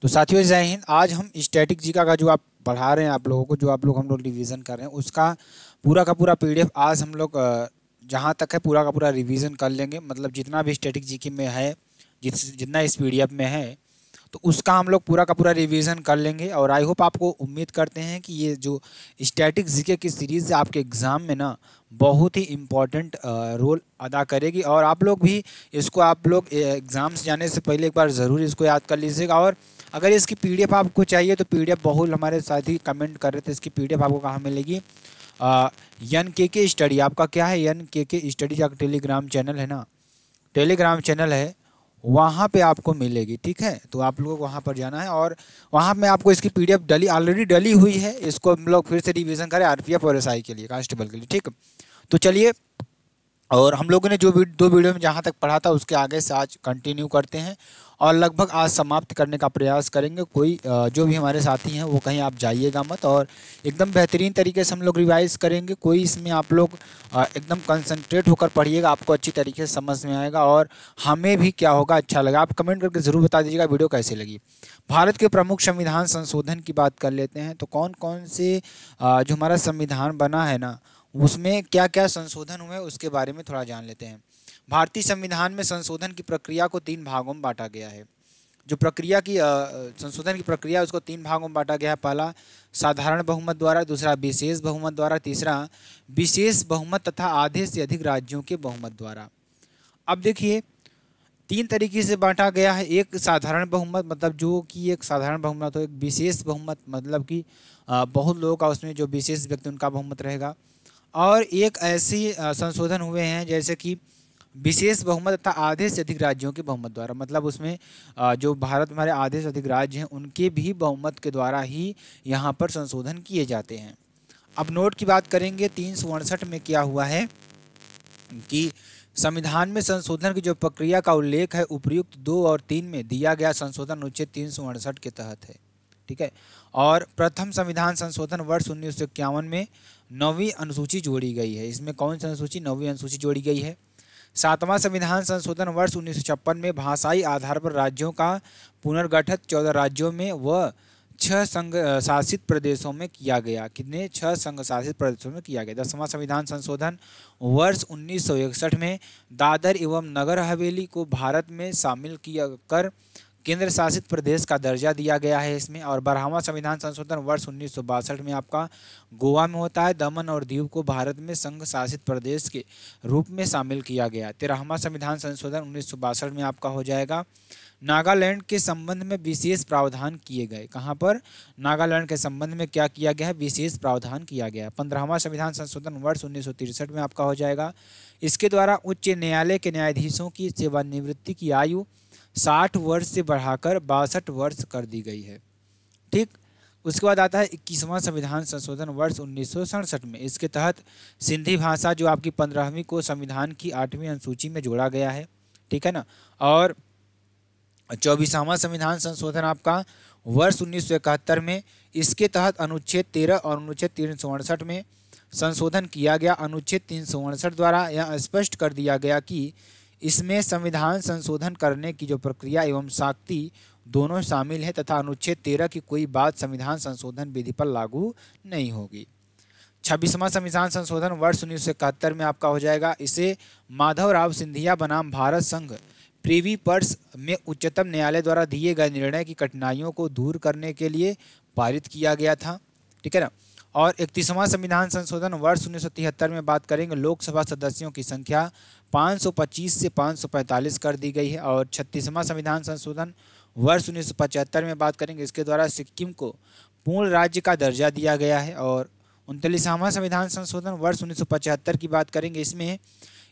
तो साथियों जय हिंद। आज हम स्टैटिक जीके का जो आप पढ़ा रहे हैं आप लोगों को, जो आप लोग हम लोग रिवीजन कर रहे हैं, उसका पूरा का पूरा पीडीएफ आज हम लोग जहाँ तक है पूरा का पूरा रिवीजन कर लेंगे। मतलब जितना भी स्टैटिक जीके में है, जितना इस पीडीएफ में है, तो उसका हम लोग पूरा का पूरा रिवीजन कर लेंगे। और आई होप, आपको उम्मीद करते हैं कि ये जो स्टैटिक जीके की सीरीज़ आपके एग्ज़ाम में ना बहुत ही इम्पोर्टेंट रोल अदा करेगी। और आप लोग भी इसको, आप लोग एग्ज़ाम्स जाने से पहले एक बार ज़रूर इसको याद कर लीजिएगा। और अगर इसकी पीडीएफ आपको चाहिए तो पीडीएफ बहुत हमारे साथी कमेंट कर रहे थे, इसकी पीडीएफ आपको कहाँ मिलेगी? NKK स्टडी, आपका क्या है, NKK स्टडी का टेलीग्राम चैनल है ना, टेलीग्राम चैनल है, वहाँ पे आपको मिलेगी। ठीक है, तो आप लोग वहाँ पर जाना है और वहाँ में आपको इसकी पीडीएफ ऑलरेडी डली हुई है। इसको हम लोग फिर से रिवीजन करें आरपीएफ और एसआई के लिए, कांस्टेबल के लिए। ठीक, तो चलिए, और हम लोगों ने जो दो वीडियो में जहाँ तक पढ़ा था उसके आगे से आज कंटिन्यू करते हैं और लगभग आज समाप्त करने का प्रयास करेंगे। कोई जो भी हमारे साथी हैं वो कहीं आप जाइएगा मत, और एकदम बेहतरीन तरीके से हम लोग रिवाइज करेंगे। कोई इसमें आप लोग एकदम कंसंट्रेट होकर पढ़िएगा, आपको अच्छी तरीके से समझ में आएगा और हमें भी क्या होगा, अच्छा लगा। आप कमेंट करके ज़रूर बता दीजिएगा वीडियो कैसे लगी। भारत के प्रमुख संविधान संशोधन की बात कर लेते हैं। तो कौन कौन से जो हमारा संविधान बना है ना, उसमें क्या क्या संशोधन हुए उसके बारे में थोड़ा जान लेते हैं। भारतीय संविधान में संशोधन की प्रक्रिया को 3 भागों में बांटा गया है। जो प्रक्रिया की संशोधन की प्रक्रिया है उसको 3 भागों में बांटा गया है। पहला साधारण बहुमत द्वारा, दूसरा विशेष बहुमत द्वारा, तीसरा विशेष बहुमत तथा आधे से अधिक राज्यों के बहुमत द्वारा। अब देखिए, 3 तरीके से बांटा गया है। एक साधारण बहुमत, मतलब जो कि एक साधारण बहुमत हो। एक विशेष बहुमत, मतलब कि बहुत लोगों का उसमें जो विशेष व्यक्ति उनका बहुमत रहेगा। और एक ऐसी संशोधन हुए हैं जैसे कि विशेष बहुमत तथा आधे से अधिक राज्यों के बहुमत द्वारा, मतलब उसमें जो भारत में हमारे आधे से अधिक राज्य हैं उनके भी बहुमत के द्वारा ही यहाँ पर संशोधन किए जाते हैं। अब नोट की बात करेंगे, 368 में क्या हुआ है कि संविधान में संशोधन की जो प्रक्रिया का उल्लेख है उपयुक्त 2 और 3 में दिया गया संशोधन अनुच्छेद 368 के तहत है। ठीक है, और प्रथम संविधान संशोधन वर्ष 1951 में 9वीं अनुसूची जोड़ी गई है। इसमें कौन सी अनुसूची? 9वीं अनुसूची जोड़ी गई है। 7वां संविधान संशोधन वर्ष 1956 में भाषाई आधार पर राज्यों का पुनर्गठन 14 राज्यों में व 6 संघ शासित प्रदेशों में किया गया। कितने? 6 संघ शासित प्रदेशों में किया गया। 10वां संविधान संशोधन वर्ष 1961 में दादर एवं नगर हवेली को भारत में शामिल किया कर केंद्र शासित प्रदेश का दर्जा दिया गया है इसमें। और 12वां संविधान संशोधन वर्ष 1962 में आपका गोवा में होता है। दमन और दीव को भारत में संघ शासित प्रदेश के रूप में शामिल किया गया। 13वां संविधान संशोधन 1962 में आपका हो जाएगा। नागालैंड के संबंध में विशेष प्रावधान किए गए। कहाँ पर? नागालैंड के संबंध में क्या किया गया है? विशेष प्रावधान किया गया। 15वां संविधान संशोधन वर्ष 1963 में आपका हो जाएगा। इसके द्वारा उच्च न्यायालय के न्यायाधीशों की सेवानिवृत्ति की आयु 60 वर्ष से बढ़ाकर 62 वर्ष कर दी गई है। ठीक, उसके बाद आता है 21वां संविधान संशोधन वर्ष 1967 में। इसके तहत सिंधी भाषा जो आपकी 15वीं को संविधान की 8वीं अनुसूची में जोड़ा गया है। ठीक है ना। और 24वां संविधान संशोधन आपका वर्ष 1971 में। इसके तहत अनुच्छेद 13 और अनुच्छेद 368 में संशोधन किया गया। अनुच्छेद 368 द्वारा यह स्पष्ट कर दिया गया कि इसमें संविधान संशोधन करने की जो प्रक्रिया एवं शक्ति दोनों शामिल है तथा अनुच्छेद 13 की कोई बात संविधान संशोधन विधि पर लागू नहीं होगी। 26वां संविधान संशोधन वर्ष 1971 में आपका हो जाएगा। इसे माधवराव सिंधिया बनाम भारत संघ प्रीवी पर्स में उच्चतम न्यायालय द्वारा दिए गए निर्णय की कठिनाइयों को दूर करने के लिए पारित किया गया था। ठीक है ना। और 31वां संविधान संशोधन वर्ष 1973 में बात करेंगे, लोकसभा सदस्यों की संख्या 525 से 545 कर दी गई है। और 36वां संविधान संशोधन वर्ष 1975 में बात करेंगे, इसके द्वारा सिक्किम को पूर्ण राज्य का दर्जा दिया गया है। और 39वां संविधान संशोधन वर्ष 1975 की बात करेंगे, इसमें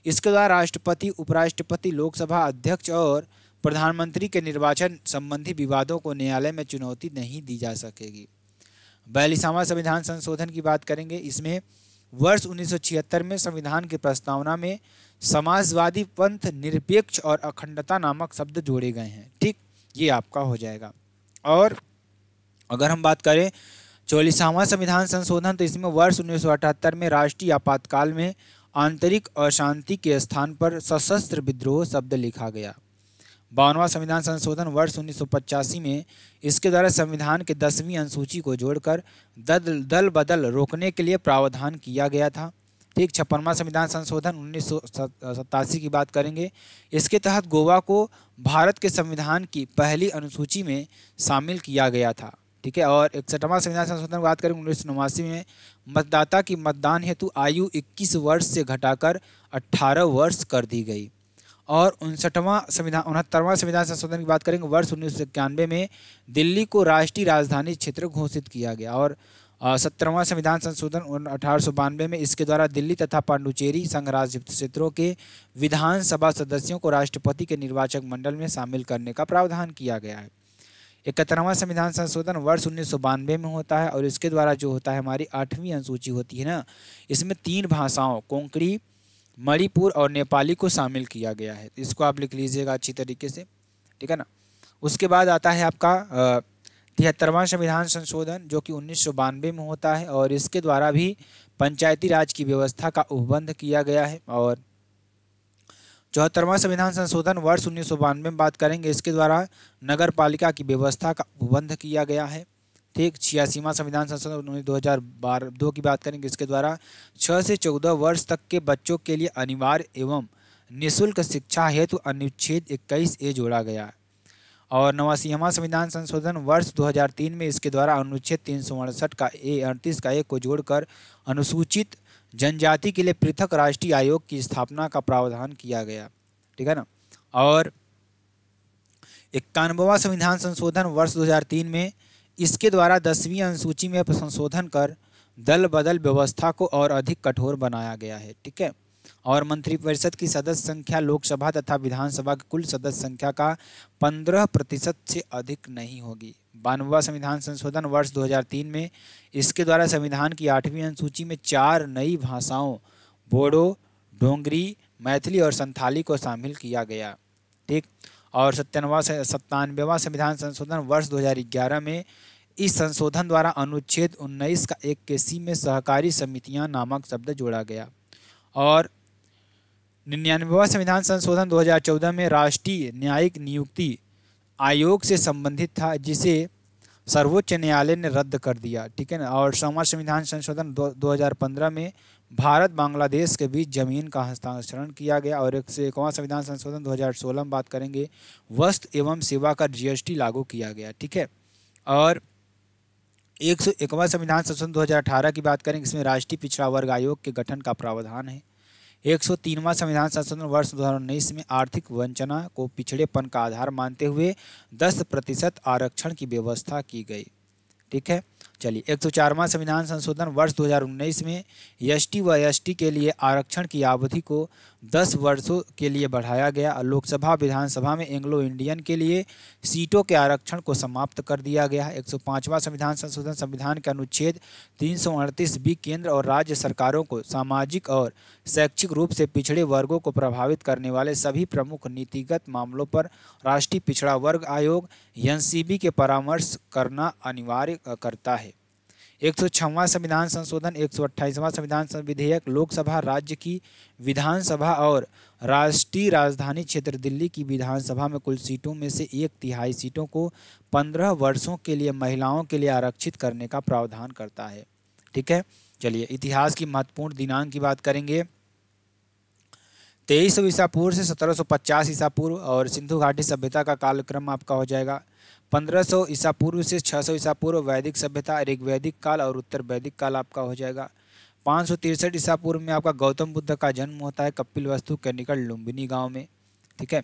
इसके द्वारा राष्ट्रपति, उपराष्ट्रपति, लोकसभा अध्यक्ष और प्रधानमंत्री के निर्वाचन संबंधी विवादों को न्यायालय में चुनौती नहीं दी जा सकेगी। 42वां संविधान संशोधन की बात करेंगे, इसमें वर्ष 1976 में संविधान की प्रस्तावना में समाजवादी पंथ, निरपेक्ष और अखंडता नामक शब्द जोड़े गए हैं। ठीक, ये आपका हो जाएगा। और अगर हम बात करें 44वां संविधान संशोधन, तो इसमें वर्ष 1978 में राष्ट्रीय आपातकाल में आंतरिक अशांति के स्थान पर सशस्त्र विद्रोह शब्द लिखा गया। 52वां संविधान संशोधन वर्ष 1985 में इसके द्वारा संविधान के 10वीं अनुसूची को जोड़कर दल बदल रोकने के लिए प्रावधान किया गया था। ठीक, 56वां संविधान संशोधन 1987 की बात करेंगे। इसके तहत गोवा को भारत के संविधान की पहली अनुसूची में शामिल किया गया था। ठीक है, और 61वां संविधान संशोधन की बात करेंगे 1989 में मतदाता की मतदान हेतु आयु 21 वर्ष से घटाकर 18 वर्ष कर दी गई। और 69वां संविधान संशोधन की बात करेंगे वर्ष 1991 में दिल्ली को राष्ट्रीय राजधानी क्षेत्र घोषित किया गया। और 70वां संविधान संशोधन 1892 में इसके द्वारा दिल्ली तथा पांडुचेरी संघ राज्य क्षेत्रों के विधानसभा सदस्यों को राष्ट्रपति के निर्वाचक मंडल में शामिल करने का प्रावधान किया गया है। 71वां संविधान संशोधन वर्ष 1992 में होता है और इसके द्वारा जो होता है हमारी 8वीं अनुसूची होती है ना, इसमें 3 भाषाओं कोंकणी, मणिपुर और नेपाली को शामिल किया गया है। इसको आप लिख लीजिएगा अच्छी तरीके से, ठीक है ना। उसके बाद आता है आपका 73वां संविधान संशोधन जो कि 1992 में होता है और इसके द्वारा भी पंचायती राज की व्यवस्था का उपबंध किया गया है। और 74वां संविधान संशोधन वर्ष 1992 में बात करेंगे, इसके द्वारा नगर पालिका की व्यवस्था का उपबंध किया गया है। ठीक, 86वां संविधान संशोधन 2012 की बात करेंगे, इसके द्वारा 6 से 14 वर्ष तक के बच्चों के लिए अनिवार्य एवं निःशुल्क शिक्षा हेतु अनुच्छेद 21A जोड़ा गया है। और 89वां संविधान संशोधन वर्ष 2003 में इसके द्वारा अनुच्छेद 368 का 38 का 1 को जोड़कर अनुसूचित जनजाति के लिए पृथक राष्ट्रीय आयोग की स्थापना का प्रावधान किया गया। ठीक है ना। और 91वां संविधान संशोधन वर्ष 2003 में इसके द्वारा 10वीं अनुसूची में संशोधन कर दल बदल व्यवस्था को और अधिक कठोर बनाया गया है। ठीक है, और मंत्रिपरिषद की सदस्य संख्या लोकसभा तथा विधानसभा की कुल सदस्य संख्या का 15% से अधिक नहीं होगी। 92वां संविधान संशोधन वर्ष 2003 में इसके द्वारा संविधान की 8वीं अनुसूची में 4 नई भाषाओं बोडो, डोंगरी, मैथिली और संथाली को शामिल किया गया। ठीक, और 97वां संविधान संशोधन वर्ष 2011 में इस संशोधन द्वारा अनुच्छेद 19 का 1 में सहकारी समितियां नामक शब्द जोड़ा गया। और 99वां संविधान संशोधन 2014 में राष्ट्रीय न्यायिक नियुक्ति आयोग से संबंधित था, जिसे सर्वोच्च न्यायालय ने रद्द कर दिया। ठीक है ना। और 100वां संविधान संशोधन 2015 में भारत बांग्लादेश के बीच जमीन का हस्तांतरण किया गया। और 101वां संविधान संशोधन 2016 में बात करेंगे, वस्तु एवं सेवा कर GST लागू किया गया। ठीक है, और 101वां संविधान संशोधन 2018 की बात करेंगे, इसमें राष्ट्रीय पिछड़ा वर्ग आयोग के गठन का प्रावधान है। 103वां संविधान संशोधन वर्ष 2019 में आर्थिक वंचना को पिछड़ेपन का आधार मानते हुए 10% आरक्षण की व्यवस्था की गई। ठीक है, चलिए 104वां संविधान संशोधन वर्ष 2019 में ST व ST के लिए आरक्षण की अवधि को 10 वर्षों के लिए बढ़ाया गया। लोकसभा विधानसभा में एंग्लो इंडियन के लिए सीटों के आरक्षण को समाप्त कर दिया गया है। 105वां संविधान संशोधन संविधान के अनुच्छेद 338B केंद्र और राज्य सरकारों को सामाजिक और शैक्षिक रूप से पिछड़े वर्गों को प्रभावित करने वाले सभी प्रमुख नीतिगत मामलों पर राष्ट्रीय पिछड़ा वर्ग आयोग NCB के परामर्श करना अनिवार्य करता है। 106वां संविधान संशोधन 128वां संविधान विधेयक लोकसभा राज्य की विधानसभा और राष्ट्रीय राजधानी क्षेत्र दिल्ली की विधानसभा में कुल सीटों में से 1/3 सीटों को 15 वर्षों के लिए महिलाओं के लिए आरक्षित करने का प्रावधान करता है। ठीक है, चलिए इतिहास की महत्वपूर्ण दिनांक की बात करेंगे। 2300 ईसा पूर्व से 1750 ईसा पूर्व और सिंधु घाटी सभ्यता का कालक्रम आपका हो जाएगा। 1500 ईसा पूर्व से 600 ईसा पूर्व वैदिक सभ्यता, ऋग्वैदिक काल और उत्तर वैदिक काल आपका हो जाएगा। 563 ईसा पूर्व में आपका गौतम बुद्ध का जन्म होता है कपिलवस्तु के निकट लुम्बिनी गांव में। ठीक है,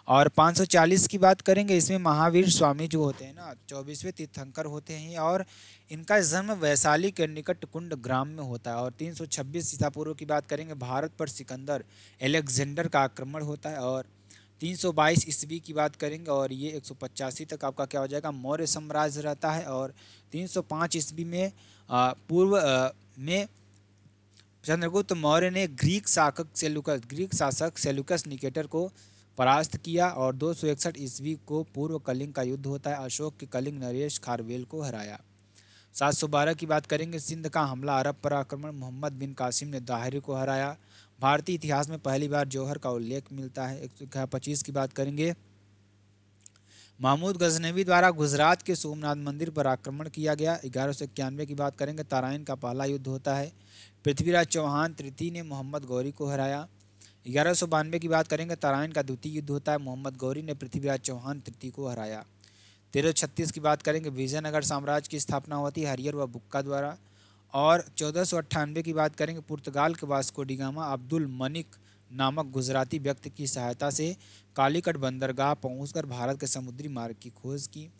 और 540 की बात करेंगे, इसमें महावीर स्वामी जो होते हैं ना 24वें तीर्थंकर होते हैं और इनका जन्म वैशाली के निकट कुंड ग्राम में होता है। और 326 ईसा पूर्व की बात करेंगे, भारत पर सिकंदर एलेक्जेंडर का आक्रमण होता है। और 322 ईस्वी की बात करेंगे और ये 185 तक आपका क्या हो जाएगा, मौर्य साम्राज्य रहता है। और 305 ईस्वी में पूर्व में चंद्रगुप्त मौर्य ने ग्रीक शासक सेल्यूकस निकेटर को परास्त किया। और 261 ईस्वी को पूर्व कलिंग का युद्ध होता है, अशोक के कलिंग नरेश खारवेल को हराया। 712 की बात करेंगे, सिंध का हमला अरब पर आक्रमण, मोहम्मद बिन कासिम ने दाहरी को हराया। भारतीय इतिहास में पहली बार जौहर का उल्लेख मिलता है। 125 की बात करेंगे, महमूद गजनवी द्वारा गुजरात के सोमनाथ मंदिर पर आक्रमण किया गया। 1191 की बात करेंगे, तराइन का पहला युद्ध होता है। पृथ्वीराज चौहान तृतीय ने मोहम्मद गौरी को हराया। 1192 की बात करेंगे, तराइन का द्वितीय युद्ध होता है। मोहम्मद गौरी ने पृथ्वीराज चौहान तृतीय को हराया। 1336 की बात करेंगे, विजयनगर साम्राज्य की स्थापना होती है हरियर व बुक्का द्वारा। और 1498 की बात करेंगे, पुर्तगाल के वास्को डी गामा अब्दुल मनिक नामक गुजराती व्यक्ति की सहायता से कालीकट बंदरगाह पहुंचकर भारत के समुद्री मार्ग की खोज की।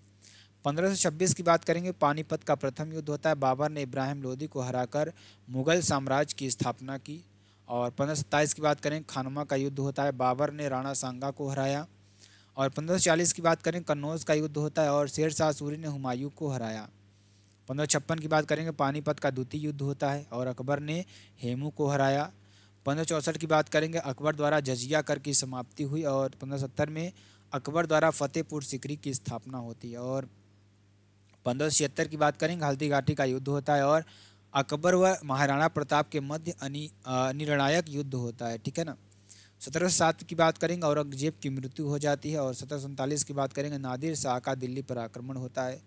1526 की बात करेंगे, पानीपत का प्रथम युद्ध होता है। बाबर ने इब्राहिम लोदी को हराकर मुगल साम्राज्य की स्थापना की। और 1527 की बात करें, खानवा का युद्ध होता है। बाबर ने राणा सांगा को हराया। और 1540 की बात करें, कन्नौज का युद्ध होता है और शेर शाह सूरी ने हुमायूं को हराया। 1556 की बात करेंगे, पानीपत का द्वितीय युद्ध होता है और अकबर ने हेमू को हराया। 1564 की बात करेंगे, अकबर द्वारा जजिया कर की समाप्ति हुई। और 1570 में अकबर द्वारा फतेहपुर सीकरी की स्थापना होती है। और 1576 की बात करेंगे, हल्दी घाटी का युद्ध होता है और अकबर व महाराणा प्रताप के मध्य निर्णायक युद्ध होता है। ठीक है ना। 1707 की बात करेंगे, औरंगजेब की मृत्यु हो जाती है। और 1747 की बात करेंगे, नादिर शाह का दिल्ली पर आक्रमण होता है।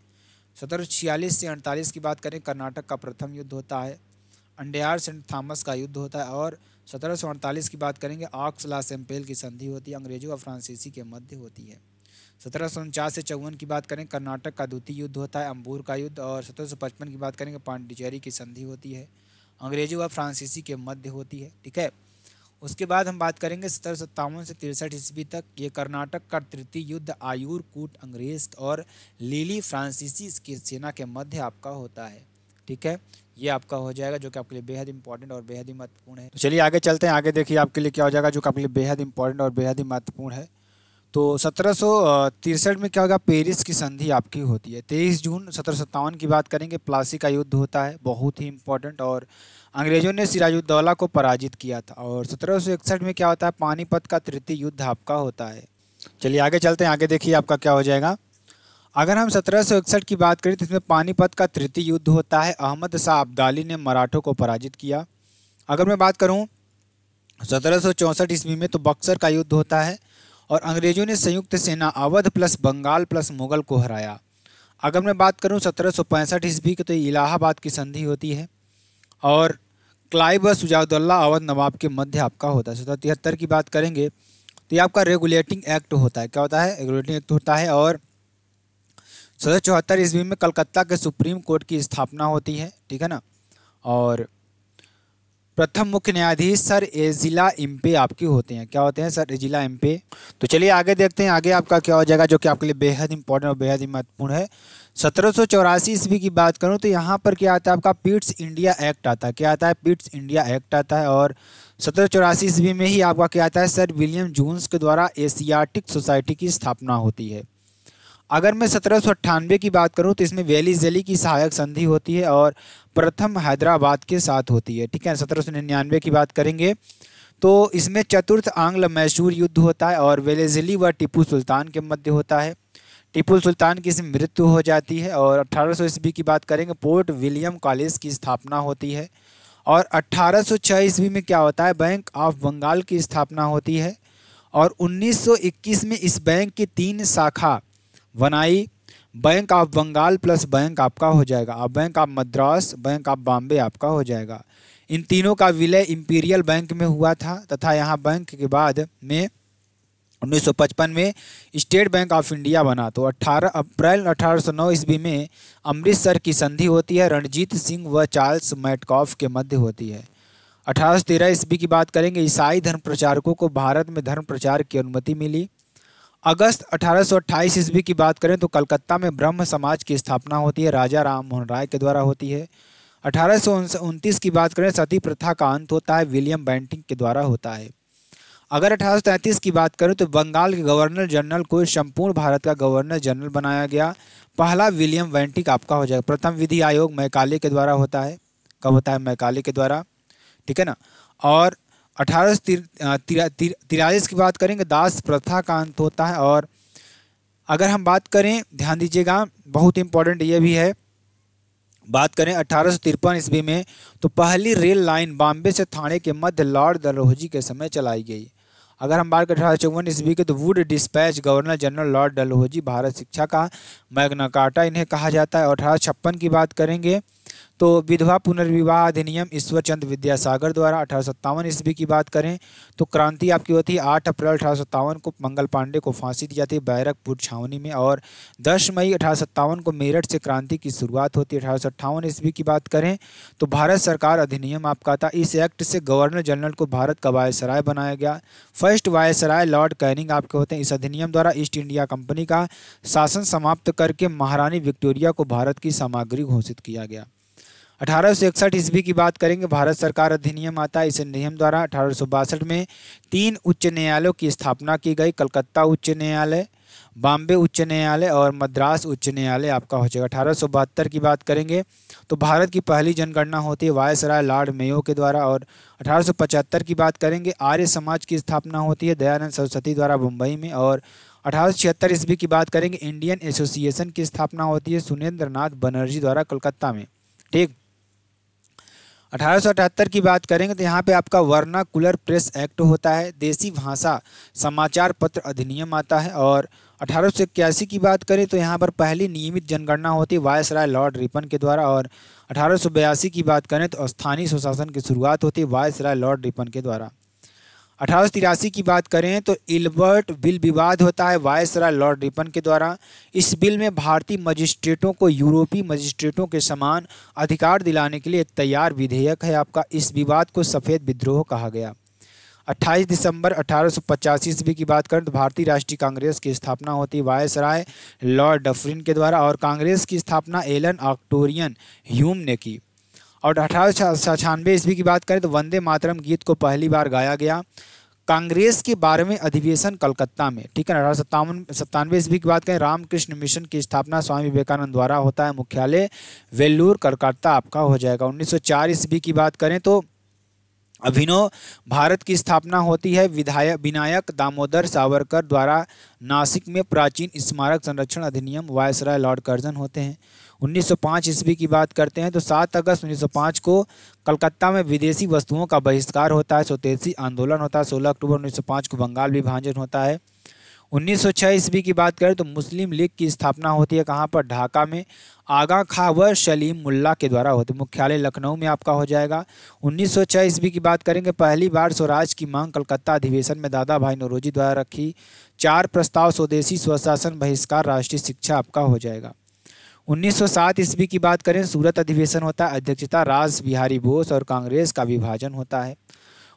1746 से 48 की बात करें, कर्नाटक का प्रथम युद्ध होता है। अंडयार सेंट थॉमस का युद्ध होता है। और 1748 की बात करेंगे, ऑक्स ला सेम्पेल की संधि होती है, अंग्रेजों और फ्रांसीसी के मध्य होती है। 1749 से 54 की बात करें, कर्नाटक का द्वितीय युद्ध होता है, अंबूर का युद्ध। और 1755 की बात करेंगे, पांडिचेरी की संधि होती है, अंग्रेजों व फ्रांसीसी के मध्य होती है। ठीक है। उसके बाद हम बात करेंगे 1757 से 63 ईस्वी तक, ये कर्नाटक का तृतीय युद्ध आयूर कूट अंग्रेज और लिली फ्रांसीसी की सेना के मध्य आपका होता है। ठीक है, ये आपका हो जाएगा जो कि आपके लिए बेहद इंपॉर्टेंट और बेहद ही महत्वपूर्ण है। तो चलिए आगे चलते हैं। आगे देखिए आपके लिए क्या हो जाएगा जो कि आपके लिए बेहद इंपॉर्टेंट और बेहद ही महत्वपूर्ण है। तो 1763 में क्या होगा, पेरिस की संधि आपकी होती है। 23 जून 1757 की बात करेंगे, प्लासी का युद्ध होता है, बहुत ही इंपॉर्टेंट। और अंग्रेजों ने सिराजुद्दौला को पराजित किया था। और 1761 में क्या होता है, पानीपत का तृतीय युद्ध आपका होता है। चलिए आगे चलते हैं। आगे देखिए आपका क्या हो जाएगा। अगर हम 1761 की बात करें तो इसमें पानीपत का तृतीय युद्ध होता है। अहमद शाह अब्दाली ने मराठों को पराजित किया। अगर मैं बात करूं 1764 ईस्वी में तो बक्सर का युद्ध होता है और अंग्रेजों ने संयुक्त सेना अवध प्लस बंगाल प्लस मुगल को हराया। अगर मैं बात करूं 1765 ईस्वी की तो इलाहाबाद की संधि होती है और क्लाइव व शुजाउद्दौला अवध नवाब के मध्य आपका होता है। 1773 की बात करेंगे तो ये आपका रेगुलेटिंग एक्ट होता है। क्या होता है, रेगुलेटिंग एक्ट होता है। और 1774 ईस्वी में कलकत्ता के सुप्रीम कोर्ट की स्थापना होती है। ठीक है ना। और प्रथम मुख्य न्यायाधीश सर एजिला इम्पे आपकी होते हैं। क्या होते हैं, सर एजिला इम्पे। तो चलिए आगे देखते हैं आगे आपका क्या हो जाएगा जो कि आपके लिए बेहद इंपॉर्टेंट और बेहद ही महत्वपूर्ण है। 1784 ईस्वी की बात करूं तो यहाँ पर क्या आता है, आपका पिट्स इंडिया एक्ट आता है। क्या आता है, पिट्स इंडिया एक्ट आता है। और 1784 ईस्वी में ही आपका क्या आता है, सर विलियम जोन्स के द्वारा एशियाटिक सोसाइटी की स्थापना होती है। अगर मैं 1798 की बात करूं तो इसमें वैली जेली की सहायक संधि होती है और प्रथम हैदराबाद के साथ होती है। ठीक है। 1799 की बात करेंगे तो इसमें चतुर्थ आंग्ल मैसूर युद्ध होता है और वेलेज़ली व टीपू सुल्तान के मध्य होता है। टीपू सुल्तान की इसमें मृत्यु हो जाती है। और 1800 ईस्वी की बात करेंगे, पोर्ट विलियम कॉलेज की स्थापना होती है। और 1806 ईस्वी में क्या होता है, बैंक ऑफ बंगाल की स्थापना होती है। और 1921 में इस बैंक की 3 शाखा बनाई, bank of Bengal plus bank आपका हो जाएगा, अब bank of Madras, bank of Bombay आपका हो जाएगा। इन तीनों का विलय इंपीरियल बैंक में हुआ था तथा यहाँ बैंक के बाद में 1955 में स्टेट बैंक ऑफ इंडिया बना। तो 18 अप्रैल 1809 ईस्वी में अमृतसर की संधि होती है, रणजीत सिंह व चार्ल्स मैटकॉफ के मध्य होती है। 1813 ईस्वी की बात करेंगे, ईसाई धर्म प्रचारकों को भारत में धर्म प्रचार की अनुमति मिली। अगस्त 1828 ईस्वी की बात करें तो कलकत्ता में ब्रह्म समाज की स्थापना होती है, राजा राम मोहन राय के द्वारा होती है। 1829 की बात करें, सती प्रथा का अंत होता है, विलियम बेंटिंक के द्वारा होता है। अगर 1833 की बात करें तो बंगाल के गवर्नर जनरल को संपूर्ण भारत का गवर्नर जनरल बनाया गया। पहला विलियम बेंटिंक आपका हो जाएगा। प्रथम विधि आयोग मैकाले के द्वारा होता है। कब होता है, मैकाले के द्वारा। ठीक है ना। और 1843 की बात करेंगे, दास प्रथा का अंत होता है। और अगर हम बात करें, ध्यान दीजिएगा बहुत इंपॉर्टेंट ये भी है, बात करें 1853 ईस्वी में तो पहली रेल लाइन बॉम्बे से थाने के मध्य लॉर्ड डलहौजी के समय चलाई गई। अगर हम बात करें 1854 ईस्वी की, तो Wood dispatch governor general Lord Dalhousie, Bharat शिक्षा का मैग्ना कार्टा इन्हें कहा जाता है। और 1856 की बात करेंगे तो विधवा पुनर्विवाह अधिनियम ईश्वर चंद्र विद्यासागर द्वारा। 1857 ईस्वी की बात करें तो क्रांति आपकी होती है 8 अप्रैल 1857 को मंगल पांडे को फांसी दी जाती है बैरकपुर छावनी में। और 10 मई 1857 को मेरठ से क्रांति की शुरुआत होती है। 1858 ईस्वी की बात करें तो भारत सरकार अधिनियम आपका था। इस एक्ट से गवर्नर जनरल को भारत का वायसराय बनाया गया। फर्स्ट वायसराय लॉर्ड कैनिंग आपके होते हैं। इस अधिनियम द्वारा ईस्ट इंडिया कंपनी का शासन समाप्त करके महारानी विक्टोरिया को भारत की सामग्री घोषित किया गया। 1861 ईस्वी की बात करेंगे, भारत सरकार अधिनियम आता है। इस अधिनियम द्वारा 1862 में 3 उच्च न्यायालयों की स्थापना की गई, कलकत्ता उच्च न्यायालय, बॉम्बे उच्च न्यायालय और मद्रास उच्च न्यायालय आपका हो जाएगा। 1872 की बात करेंगे तो भारत की पहली जनगणना होती है वायसराय लॉर्ड मेयो के द्वारा। और 1875 की बात करेंगे, आर्य समाज की स्थापना होती है दयानंद सरस्वती द्वारा मुंबई में। और 1876 ईस्वी की बात करेंगे, इंडियन एसोसिएशन की स्थापना होती है सुरेंद्र नाथ बनर्जी द्वारा कलकत्ता में। ठीक। 1878 की बात करेंगे तो यहाँ पे आपका वर्नाकुलर प्रेस एक्ट होता है, देसी भाषा समाचार पत्र अधिनियम आता है। और 1881 की बात करें तो यहाँ पर पहली नियमित जनगणना होती है वायसराय लॉर्ड रिपन के द्वारा। और 1882 की बात करें तो स्थानीय स्वशासन की शुरुआत होती है वायसराय लॉर्ड रिपन के द्वारा। 1883 की बात करें तो इल्बर्ट बिल विवाद होता है वायसराय लॉर्ड रिपन के द्वारा। इस बिल में भारतीय मजिस्ट्रेटों को यूरोपीय मजिस्ट्रेटों के समान अधिकार दिलाने के लिए एक तैयार विधेयक है आपका। इस विवाद को सफ़ेद विद्रोह कहा गया। 28 दिसंबर 1885 ईस्वी की बात करें तो भारतीय राष्ट्रीय कांग्रेस की स्थापना होती है वायसराय लॉर्ड डफरिन के द्वारा। और कांग्रेस की स्थापना एलन ऑक्टोरियन ह्यूम ने की। और 1896 ईस्वी की बात करें तो वंदे मातरम गीत को पहली बार गाया गया कांग्रेस के 12वें अधिवेशन कलकत्ता में। ठीक है। 1897 ईस्वी की बात करें, रामकृष्ण मिशन की स्थापना स्वामी विवेकानंद द्वारा होता है, मुख्यालय वेल्लूर कलकत्ता आपका हो जाएगा। 1904 ईस्वी की बात करें तो अभिनव भारत की स्थापना होती है विनायक दामोदर सावरकर द्वारा नासिक में। प्राचीन स्मारक संरक्षण अधिनियम वायसराय लॉर्ड कर्जन होते हैं। 1905 ईस्वी की बात करते हैं तो 7 अगस्त 1905 को कलकत्ता में विदेशी वस्तुओं का बहिष्कार होता है, स्वदेशी आंदोलन होता है। 16 अक्टूबर 1905 को बंगाल विभाजन होता है। 1906 ईस्वी की बात करें तो मुस्लिम लीग की स्थापना होती है कहाँ पर, ढाका में, आगा खां व सलीम मुल्ला के द्वारा होती है, मुख्यालय लखनऊ में आपका हो जाएगा। 1906 ईस्वी की बात करेंगे, पहली बार स्वराज की मांग कलकत्ता अधिवेशन में दादा भाई नौरोजी द्वारा रखी। 4 प्रस्ताव स्वदेशी स्वशासन बहिष्कार राष्ट्रीय शिक्षा आपका हो जाएगा। 1907 ईस्वी की बात करें, सूरत अधिवेशन होता है, अध्यक्षता रास बिहारी बोस और कांग्रेस का विभाजन होता है।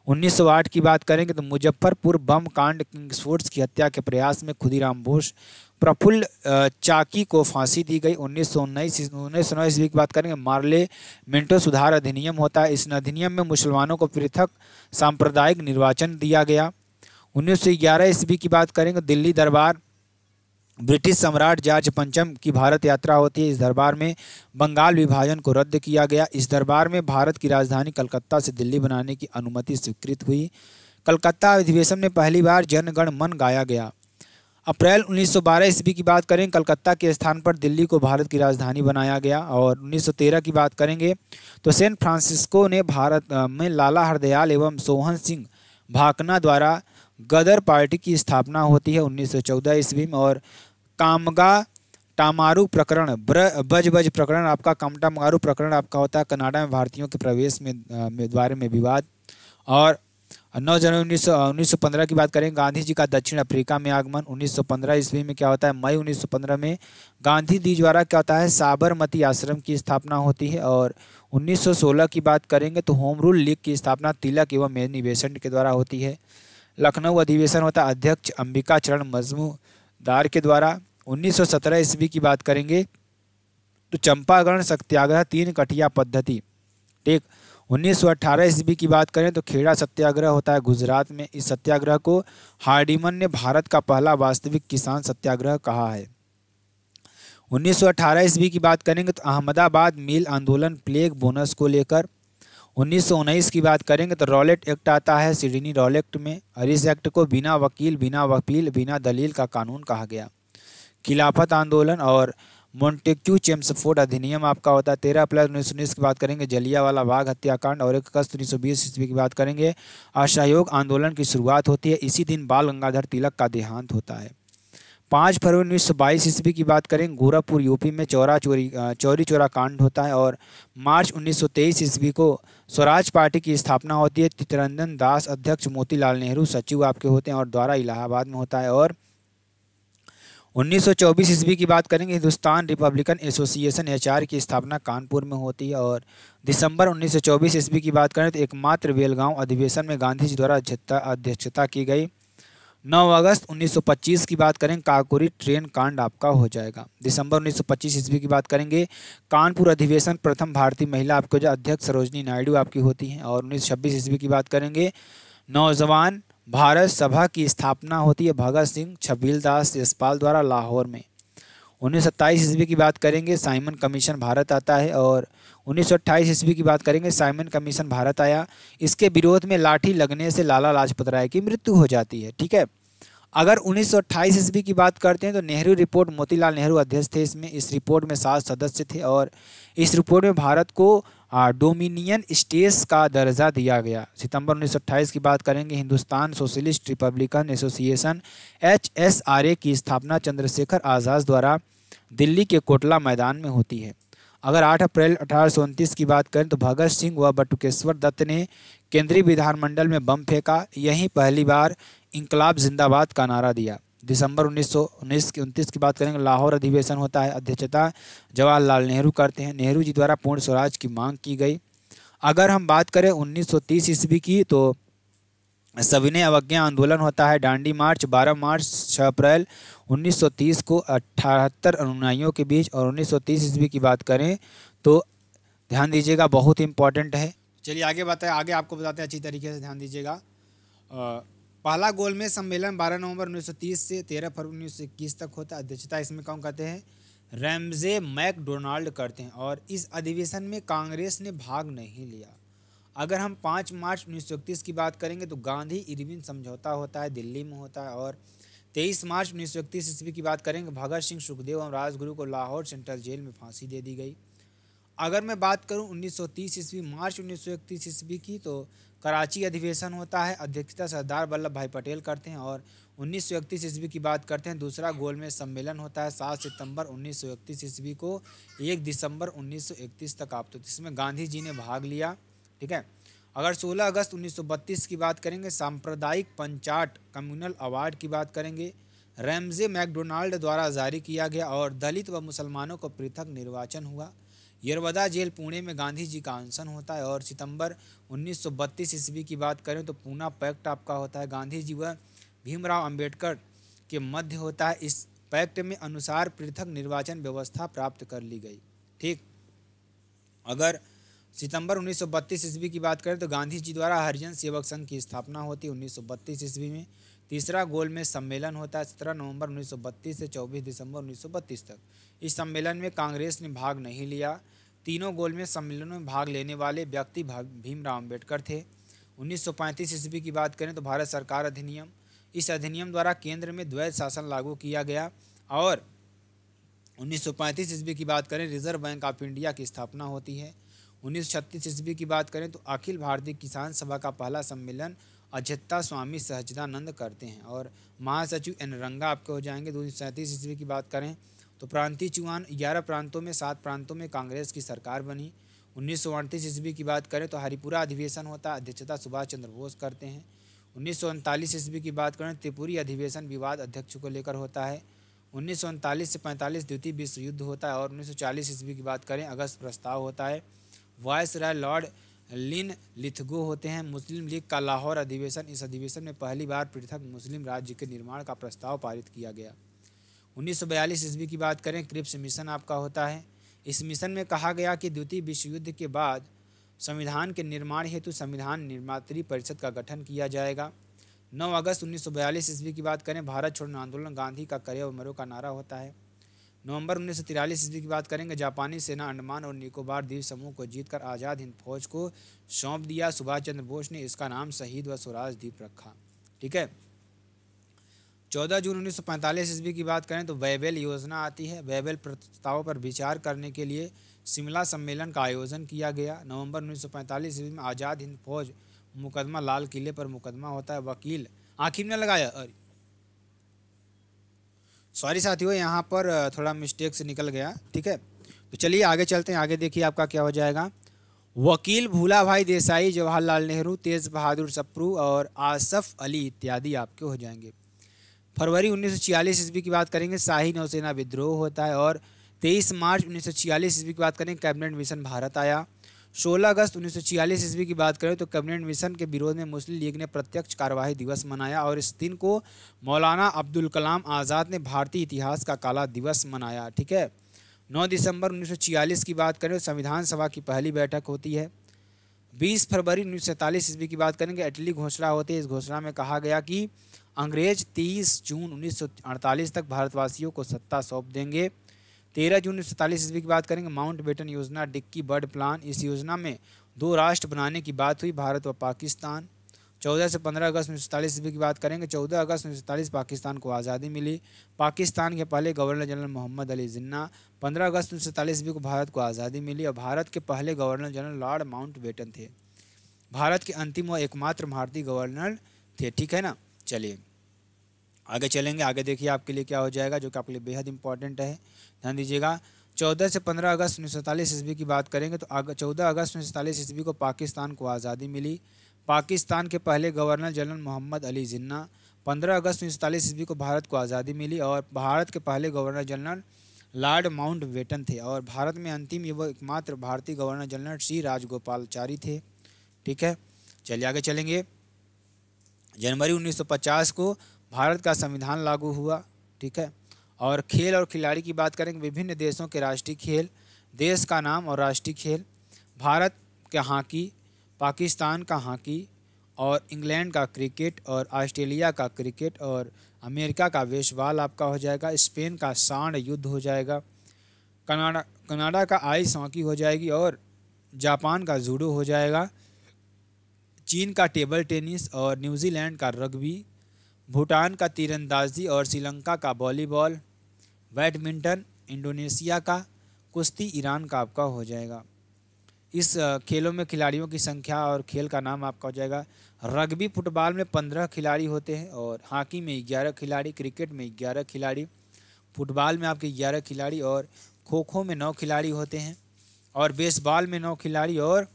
1908 की बात करेंगे तो मुजफ्फरपुर बम कांड किंग्सफोर्ड्स की हत्या के प्रयास में खुदीराम बोस प्रफुल्ल चाकी को फांसी दी गई। 1919 ईस्वी की बात करेंगे, मार्ले मिंटो सुधार अधिनियम होता है। इस अधिनियम में मुसलमानों को पृथक सांप्रदायिक निर्वाचन दिया गया। 1911 ईस्वी की बात करेंगे, दिल्ली दरबार ब्रिटिश सम्राट जॉर्ज पंचम की भारत यात्रा होती है। इस दरबार में बंगाल विभाजन को रद्द किया गया। इस दरबार में भारत की राजधानी कलकत्ता से दिल्ली बनाने की अनुमति स्वीकृत हुई। कलकत्ता अधिवेशन में पहली बार जन गण मन गाया गया। अप्रैल 1912 ईस्वी की बात करें, कलकत्ता के स्थान पर दिल्ली को भारत की राजधानी बनाया गया। और 1913 की बात करेंगे तो सैन फ्रांसिस्को ने भारत में लाला हरदयाल एवं सोहन सिंह भाकना द्वारा गदर पार्टी की स्थापना होती है 1914 ईस्वी में। और कामगा टामारू प्रकरण बज प्रकरण आपका कामटामारू प्रकरण आपका होता है, कनाडा में भारतीयों के प्रवेश में बारे में विवाद। और 9 जनवरी 1915 की बात करें, गांधी जी का दक्षिण अफ्रीका में आगमन। 1915 ईस्वी में क्या होता है, मई 1915 में गांधी जी द्वारा क्या होता है, साबरमती आश्रम की स्थापना होती है। और 1916 की बात करेंगे तो होम रूल लीग की स्थापना तिलक एवं मेनी बेसेंट के द्वारा होती है। लखनऊ अधिवेशन होता है, अध्यक्ष अंबिका चरण मजमूदार के द्वारा। 1917 ईस्वी की बात करेंगे तो चंपारण सत्याग्रह 3 कटिया पद्धति। ठीक। 1918 ईस्वी की बात करें तो खेड़ा सत्याग्रह होता है गुजरात में। इस सत्याग्रह को हार्डिमन ने भारत का पहला वास्तविक किसान सत्याग्रह कहा है। 1918 ईस्वी की बात करेंगे तो अहमदाबाद मिल आंदोलन प्लेग बोनस को लेकर। 1919 की बात करेंगे तो रॉलेट एक्ट आता है सिडनी रॉलेट में। और इस एक्ट को बिना वकील बिना दलील का कानून कहा गया। खिलाफत आंदोलन और मोंटेक्यू चेम्सफोर्ड अधिनियम आपका होता है। 13 अप्रैल 1919 की बात करेंगे जलियांवाला बाग हत्याकांड। और 1 अगस्त 1920 ईस्वी की बात करेंगे असहयोग आंदोलन की शुरुआत होती है। इसी दिन बाल गंगाधर तिलक का देहांत होता है। 5 फरवरी 1922 ईस्वी की बात करें गोरखपुर यूपी में चौरी चौरा कांड होता है। और मार्च 1923 ईस्वी को स्वराज पार्टी की स्थापना होती है। चित्तरंजन दास अध्यक्ष, मोतीलाल नेहरू सचिव आपके होते हैं और द्वारा इलाहाबाद में होता है। और 1924 ईस्वी की बात करेंगे हिंदुस्तान रिपब्लिकन एसोसिएशन एचआर की स्थापना कानपुर में होती है। और दिसंबर 1924 ईस्वी की बात करें तो एकमात्र बेलगांव अधिवेशन में गांधी जी द्वारा अध्यक्षता की गई। 9 अगस्त 1925 की बात करें काकोरी ट्रेन कांड आपका हो जाएगा। दिसंबर 1925 ईस्वी की बात करेंगे कानपुर अधिवेशन, प्रथम भारतीय महिला आपको जो अध्यक्ष सरोजनी नायडू आपकी होती हैं। और 1926 ईस्वी की बात करेंगे नौजवान भारत सभा की स्थापना होती है भगत सिंह छबीलदास यशपाल द्वारा लाहौर में। 1927 ईस्वी की बात करेंगे साइमन कमीशन भारत आता है। और 1928 ईस्वी की बात करेंगे साइमन कमीशन भारत आया। इसके विरोध में लाठी लगने से लाला लाजपत राय की मृत्यु हो जाती है। ठीक है। अगर 1928 ईस्वी की बात करते हैं तो नेहरू रिपोर्ट, मोतीलाल नेहरू अध्यक्ष थे इसमें। इस रिपोर्ट में 7 सदस्य थे और इस रिपोर्ट में भारत को डोमिनियन स्टेट्स का दर्जा दिया गया। सितंबर 1928 की बात करेंगे Hindustan socialist Republican association HSRA की स्थापना चंद्रशेखर आज़ाद द्वारा दिल्ली के कोटला मैदान में होती है। अगर 8 अप्रैल 1829 की बात करें तो भगत सिंह व बटुकेश्वर दत्त ने केंद्रीय विधानमंडल में बम फेंका। यहीं पहली बार इंकलाब जिंदाबाद का नारा दिया। दिसंबर 1929 की बात करेंगे लाहौर अधिवेशन होता है। अध्यक्षता जवाहरलाल नेहरू करते हैं। नेहरू जी द्वारा पूर्ण स्वराज की मांग की गई। अगर हम बात करें 1930 ईस्वी की तो सविनय अवज्ञा आंदोलन होता है। डांडी मार्च 12 मार्च 6 अप्रैल 1930 को 78 अनुयायियों के बीच। और 1930 ईस्वी की बात करें तो ध्यान दीजिएगा बहुत इंपॉर्टेंट है। चलिए आगे बताएं, आगे आपको बताते हैं अच्छी तरीके से ध्यान दीजिएगा। पहला गोलमेज सम्मेलन 12 नवंबर 1930 से 13 फरवरी 1921 तक होता है। अध्यक्षता इसमें कौन करते हैं? रैमजे मैकडोनाल्ड करते हैं। और इस अधिवेशन में कांग्रेस ने भाग नहीं लिया। अगर हम 5 मार्च 1931 की बात करेंगे तो गांधी इरविन समझौता होता है, दिल्ली में होता है। और 23 मार्च 1931 ईस्वी की बात करेंगे भगत सिंह, सुखदेव और राजगुरु को लाहौर सेंट्रल जेल में फांसी दे दी गई। अगर मैं बात करूं 1930 ईस्वी मार्च 1931 ईस्वी की तो कराची अधिवेशन होता है। अध्यक्षता सरदार वल्लभ भाई पटेल करते हैं। और 1931 ईस्वी की बात करते हैं दूसरा गोलमेज सम्मेलन होता है 7 सितंबर 1931 ईस्वी को 1 दिसंबर 1931 तक आप तो इसमें गांधी जी ने भाग लिया। ठीक है। अगर 16 अगस्त 1932 की बात करेंगे सांप्रदायिक पंचाट कम्युनल अवार्ड की बात करेंगे रैमजे मैकडोनाल्ड द्वारा जारी किया गया। और दलित व मुसलमानों को पृथक निर्वाचन हुआ। यरवदा जेल पुणे में गांधी जी का अनशन होता है। और सितंबर 1932 ईस्वी की बात करें तो पूना पैक्ट आपका होता है। गांधी जी व भीमराव अंबेडकर के मध्य होता है। इस पैक्ट में अनुसार पृथक निर्वाचन व्यवस्था प्राप्त कर ली गई। ठीक। अगर सितंबर 1932 ईस्वी की बात करें तो गांधी जी द्वारा हरिजन सेवक संघ की स्थापना होती है 1932 ईस्वी में। तीसरा गोलमेज सम्मेलन होता है 17 नवंबर 1932 से 24 दिसंबर 1932 तक। इस सम्मेलन में कांग्रेस ने भाग नहीं लिया। तीनों गोलमेज सम्मेलनों में भाग लेने वाले व्यक्ति भीमराव अंबेडकर थे। 1935 ईस्वी की बात करें तो भारत सरकार अधिनियम, इस अधिनियम द्वारा केंद्र में द्वैध शासन लागू किया गया। और 1935 ईस्वी की बात करें रिजर्व बैंक ऑफ इंडिया की स्थापना होती है। 1936 ईस्वी की बात करें तो अखिल भारतीय किसान सभा का पहला सम्मेलन अध्यक्षता स्वामी सहजानंद करते हैं। और महासचिव एन रंगा आपके हो जाएंगे। 1937 ईस्वी की बात करें तो प्रांतीय चुनाव 11 प्रांतों में 7 प्रांतों में कांग्रेस की सरकार बनी। 1938 ईस्वी की बात करें तो हरिपुरा अधिवेशन होता है। अध्यक्षता सुभाष चंद्र बोस करते हैं। 1939 ईस्वी की बात करें त्रिपुरी अधिवेशन विवाद अध्यक्ष को लेकर होता है। 1939 से 45 द्वितीय विश्व युद्ध होता है। और 1940 ईस्वी की बात करें अगस्त प्रस्ताव होता है। वायस राय लॉर्ड लिन लिथगो होते हैं। मुस्लिम लीग का लाहौर अधिवेशन, इस अधिवेशन में पहली बार पृथक मुस्लिम राज्य के निर्माण का प्रस्ताव पारित किया गया। 1942 ईस्वी की बात करें क्रिप्स मिशन आपका होता है। इस मिशन में कहा गया कि द्वितीय विश्व युद्ध के बाद संविधान के निर्माण हेतु संविधान निर्मात्री परिषद का गठन किया जाएगा। 9 अगस्त 1942 ईस्वी की बात करें भारत छोड़ो आंदोलन गांधी का करे व मरो का नारा होता है। नवंबर 1943 ईस्वी की बात करेंगे जापानी सेना अंडमान और निकोबार द्वीप समूह को जीतकर आज़ाद हिंद फौज को सौंप दिया। सुभाष चंद्र बोस ने इसका नाम शहीद व स्वराज द्वीप रखा। ठीक है। 14 जून 1945 ईस्वी की बात करें तो वेबेल योजना आती है। वेबेल प्रस्ताव पर विचार करने के लिए शिमला सम्मेलन का आयोजन किया गया। नवंबर 1945 ईस्वी में आज़ाद हिंद फौज मुकदमा, लाल किले पर मुकदमा होता है। वकील आखिर में लगाया, सॉरी साथियों, यहाँ पर थोड़ा मिस्टेक से निकल गया, ठीक है। तो चलिए आगे चलते हैं। आगे देखिए आपका क्या हो जाएगा। वकील भूला भाई देसाई, जवाहरलाल नेहरू, तेज बहादुर सप्रू और आसफ अली इत्यादि आपके हो जाएंगे। फरवरी 1946 ईस्वी की बात करेंगे, शाही नौसेना विद्रोह होता है। और 23 मार्च 1946 ईस्वी की बात करें, कैबिनेट मिशन भारत आया। 16 अगस्त 1946 ईस्वी की बात करें तो कैबिनेट मिशन के विरोध में मुस्लिम लीग ने प्रत्यक्ष कार्यवाही दिवस मनाया और इस दिन को मौलाना अब्दुल कलाम आज़ाद ने भारतीय इतिहास का काला दिवस मनाया, ठीक है। 9 दिसंबर 1946 की बात करें तो संविधान सभा की पहली बैठक होती है। 20 फरवरी 1947 ईस्वी की बात करेंगे, अटली घोषणा होती है। इस घोषणा में कहा गया कि अंग्रेज 30 जून 1948 तक भारतवासियों को सत्ता सौंप देंगे। 13 जून 1947 ईस्वी की बात करेंगे, माउंट बेटन योजना, डिक्की बर्ड प्लान। इस योजना में 2 राष्ट्र बनाने की बात हुई, भारत व पाकिस्तान। 14 से 15 अगस्त 1947 ईस्वी की बात करेंगे, 14 अगस्त 1947 पाकिस्तान को आज़ादी मिली। पाकिस्तान के पहले गवर्नर जनरल मोहम्मद अली जिन्ना। 15 अगस्त 1947 ईस्वी को भारत को आज़ादी मिली और भारत के पहले governor general Lord Mountbatten थे। भारत के अंतिम व एकमात्र भारतीय गवर्नर थे, ठीक है ना। चलिए आगे चलेंगे। आगे देखिए आपके लिए क्या हो जाएगा, जो कि आपके लिए बेहद इंपॉर्टेंट है, ध्यान दीजिएगा। 14 से 15 अगस्त 1947 ईस्वी की बात करेंगे तो 14 अगस्त 1947 ईस्वी को पाकिस्तान को आज़ादी मिली। पाकिस्तान के पहले गवर्नर जनरल मोहम्मद अली जिन्ना। 15 अगस्त 1947 ईस्वी को भारत को आज़ादी मिली और भारत के पहले governor general Lord Mountbatten थे और भारत में अंतिम एवं एकमात्र भारतीय गवर्नर जनरल श्री राजगोपालाचारी थे, ठीक है। चलिए आगे चलेंगे। जनवरी 1950 को भारत का संविधान लागू हुआ, ठीक है। और खेल और खिलाड़ी की बात करेंगे, विभिन्न देशों के राष्ट्रीय खेल, देश का नाम और राष्ट्रीय खेल। भारत का हॉकी, पाकिस्तान का हॉकी और इंग्लैंड का क्रिकेट और ऑस्ट्रेलिया का क्रिकेट और अमेरिका का बेसबॉल आपका हो जाएगा। स्पेन का सांड युद्ध हो जाएगा। कनाडा का आइस हॉकी हो जाएगी और जापान का जूडो हो जाएगा। चीन का टेबल टेनिस और न्यूजीलैंड का रग्बी। भूटान का तीरंदाजी और श्रीलंका का वॉलीबॉल। बैडमिंटन इंडोनेशिया का। कुश्ती ईरान का आपका हो जाएगा। इस खेलों में खिलाड़ियों की संख्या और खेल का नाम आपका हो जाएगा। रग्बी फुटबॉल में 15 खिलाड़ी होते हैं और हॉकी में 11 खिलाड़ी, क्रिकेट में 11 खिलाड़ी, फुटबॉल में आपके 11 खिलाड़ी और खो खो में 9 खिलाड़ी होते हैं और बेसबॉल में 9 खिलाड़ी और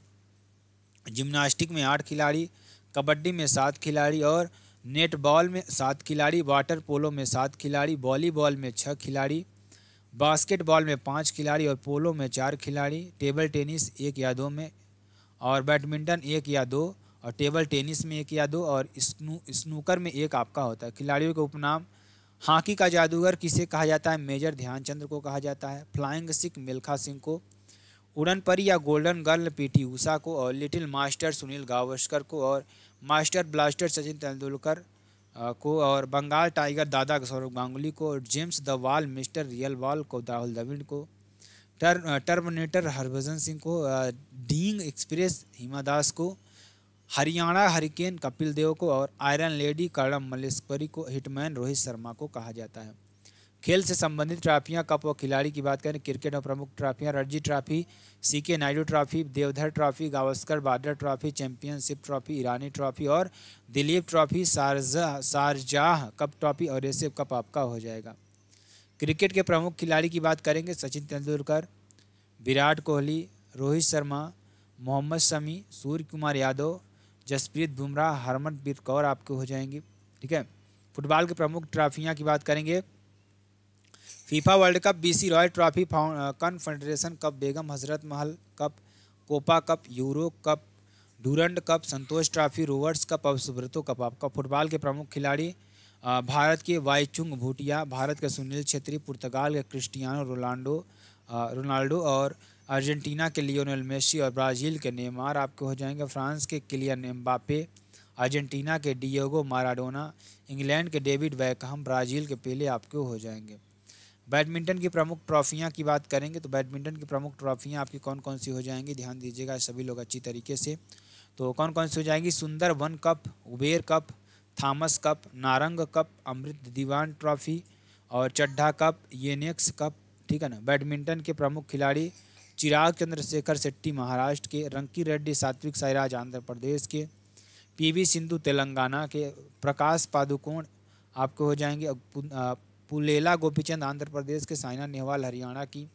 जिम्नास्टिक में 8 खिलाड़ी, कबड्डी में 7 खिलाड़ी और नेटबॉल में 7 खिलाड़ी, वाटर पोलो में 7 खिलाड़ी, वॉलीबॉल में 6 खिलाड़ी, बास्केटबॉल में 5 खिलाड़ी और पोलो में 4 खिलाड़ी, टेबल टेनिस 1 या 2 में और बैडमिंटन 1 या 2 और टेबल टेनिस में 1 या 2 और स्नूकर में 1 आपका होता है। खिलाड़ियों के उपनाम, हॉकी का जादूगर किसे कहा जाता है? मेजर ध्यानचंद्र को कहा जाता है। फ्लाइंग सिख मिल्खा सिंह को, उड़न परी या गोल्डन गर्ल पीटी उषा को और लिटिल मास्टर सुनील गावस्कर को और मास्टर ब्लास्टर सचिन तेंदुलकर को और बंगाल टाइगर दादा सौरभ गांगुली को और James the wall mister real wall को राहुल द्रविड़ को, टर्मिनेटर हरभजन सिंह को, डीइंग एक्सप्रेस हिमा दास को, हरियाणा हरिकेन कपिल देव को और आयरन लेडी कर्णम मल्लेश्वरी को, हिटमैन रोहित शर्मा को कहा जाता है। खेल से संबंधित ट्रॉफियां, कप और खिलाड़ी की बात करें, क्रिकेट और प्रमुख ट्रॉफियां, Ranji trophy, CK Naidu trophy, Deodhar trophy, Gavaskar Border trophy, championship trophy, Irani trophy और Duleep trophy, Sharjah cup trophy और एशिया कप आपका हो जाएगा। क्रिकेट के प्रमुख खिलाड़ी की बात करेंगे, सचिन तेंदुलकर, विराट कोहली, रोहित शर्मा, मोहम्मद शमी, सूर्य कुमार यादव, जसप्रीत बुमराह, हरमनप्रीत कौर आपके हो जाएंगे, ठीक है। फुटबॉल के प्रमुख ट्रॉफियां की बात करेंगे, FIFA World Cup, BC Royal trophy, Confederation cup, Begum Hazrat Mahal cup, Copa cup, Euro cup, Durand cup, Santosh trophy, Rovers cup और सुब्रतो कप आपका। फुटबॉल के प्रमुख खिलाड़ी, भारत के वाईचुंग भूटिया, भारत के सुनील छेत्री, पुर्तगाल के क्रिस्टियानो रोनाल्डो और अर्जेंटीना के लियोनेल मेसी और ब्राज़ील के नेमार आपके हो जाएंगे। फ्रांस के किलियन एम्बापे, अर्जेंटीना के डिएगो माराडोना, इंग्लैंड के डेविड बैकहम, ब्राज़ील के पेले आपके हो जाएंगे। बैडमिंटन की प्रमुख ट्रॉफियां की बात करेंगे तो बैडमिंटन की प्रमुख ट्रॉफियां आपकी कौन कौन सी हो जाएंगी, ध्यान दीजिएगा सभी लोग अच्छी तरीके से। तो कौन कौन सी हो जाएंगी, सुंदर वन cup, Uber cup, Thomas cup, Narang cup, Amrit Diwan trophy और चड्ढा कप, येनेक्स कप, ठीक है ना। बैडमिंटन के प्रमुख खिलाड़ी चिराग चंद्रशेखर शेट्टी महाराष्ट्र के, रंकी रेड्डी सात्विक साईराज आंध्र प्रदेश के, पीवी सिंधु तेलंगाना के, प्रकाश पादुकोण आपके हो जाएंगे, पुलेला गोपीचंद आंध्र प्रदेश के, साइना नेहवाल हरियाणा की,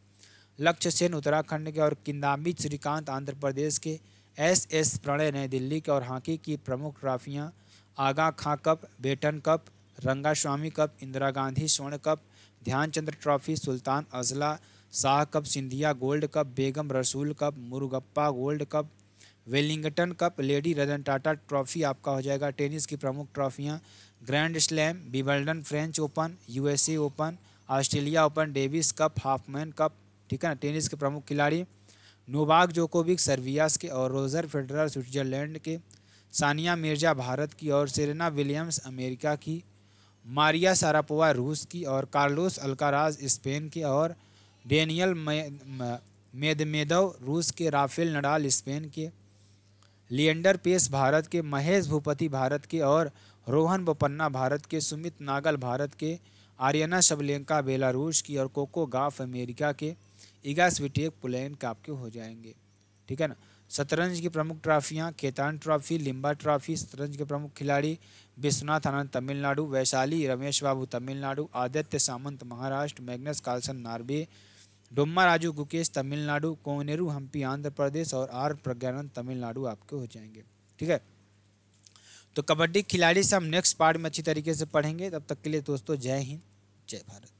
लक्ष्य सेन उत्तराखंड के और किदाम्बी श्रीकांत आंध्र प्रदेश के, एस प्रणय नई दिल्ली के। और हॉकी की प्रमुख ट्रॉफियां Aga Khan cup, Beighton cup, Rangaswamy cup, Indira Gandhi Swarna cup, Dhyanchand trophy, Sultan Azlan Shah cup, Scindia gold cup, Begum Rasool cup, Murugappa gold cup, Wellington cup, lady Ratan Tata trophy आपका हो जाएगा। टेनिस की प्रमुख ट्रॉफियां grand slam, Wimbledon, French open, USA open, Australia open, Davis cup, Hoffman cup, ठीक है ना। Tennis के प्रमुख खिलाड़ी नोवाक जोकोविक सर्बिया के और रोजर फेडरर स्विट्जरलैंड के, सानिया मिर्जा भारत की और सेरेना विलियम्स अमेरिका की, मारिया शारापोवा रूस की और कार्लोस अल्काराज स्पेन के और डेनियल मेदवेदेव रूस के, राफेल नडाल स्पेन के, लिएंडर पेस भारत के, महेश भूपति भारत के और रोहन बोपन्ना भारत के, सुमित नागल भारत के, आर्यना सबलेंका बेलारूस की और कोको गाफ अमेरिका के, इगा स्विटेक पोलैंड का आपके हो जाएंगे, ठीक है ना। शतरंज की प्रमुख ट्रॉफियां खेतान ट्रॉफी, लिम्बा ट्रॉफी। शतरंज के प्रमुख खिलाड़ी Vishwanath Anand Tamil Nadu, Vaishali Ramesh Babu Tamil Nadu, Aditya Samant Maharashtra, Magnus Carlsen Norway, Dommaraju Gukesh Tamil Nadu, Koneru Humpy Andhra Pradesh और आर प्रज्ञानंद तमिलनाडु आपके हो जाएंगे, ठीक है। तो कबड्डी खिलाड़ी से हम नेक्स्ट पार्ट में अच्छी तरीके से पढ़ेंगे। तब तक के लिए दोस्तों जय हिंद, जय भारत।